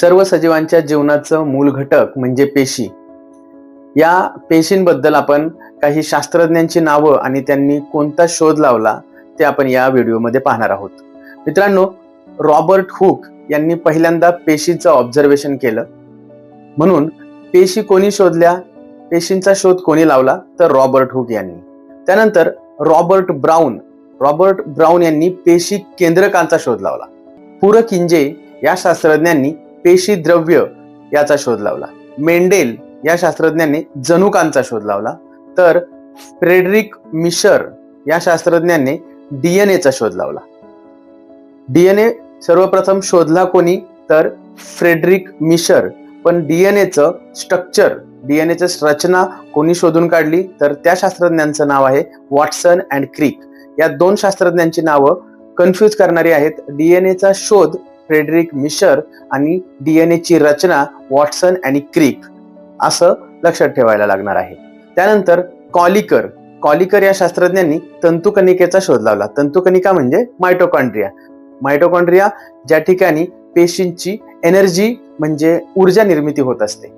सर्व सजीवांच्या जीवनाचं मूल घटक म्हणजे पेशी. या पेशींबद्दल आपण काही शास्त्रज्ञांची नावं आणि त्यांनी कोणता शोध लावला ते आपण या व्हिडिओमध्ये पाहणार आहोत. मित्रांनो, रॉबर्ट हुक यांनी पहिल्यांदा पेशीचं ऑब्झर्वेशन केलं. म्हणून पेशी कोणी शोधल्या, पेशींचा शोध कोणी लावला, तर रॉबर्ट हुक यांनी. त्यानंतर रॉबर्ट ब्राउन यांनी पेशी केंद्रकांचा शोध लावला. पुरकिंजे या शास्त्रज्ञांनी पेशी द्रव्य याचा शोध लावला. मेंडेल या शास्त्रज्ञांनी जनुकांचा शोध लावला. तर फ्रेडरिक मिशर या शास्त्रज्ञांनी डीएनएचा शोध लावला. डीएनए सर्वप्रथम शोधला कोणी, तर फ्रेडरिक मिशर. पण डीएनएचं स्ट्रक्चर, डीएनएची रचना कोणी शोधून काढली, तर त्या शास्त्रज्ञांचं नाव आहे वॉटसन अँड क्रिक. या दोन शास्त्रज्ञांची नावं कन्फ्यूज करणारी आहेत. डीएनएचा शोध फ्रेडरिक मिशर आणि डीएनएची रचना वॉटसन आणि क्रिक, असं लक्षात ठेवायला लागणार आहे. त्यानंतर कॉलिकर या शास्त्रज्ञांनी तंतुकणिकेचा शोध लावला. तंतुकणिका म्हणजे मायटोकॉन्ड्रिया ज्या ठिकाणी पेशींची एनर्जी म्हणजे ऊर्जा निर्मिती होत असते.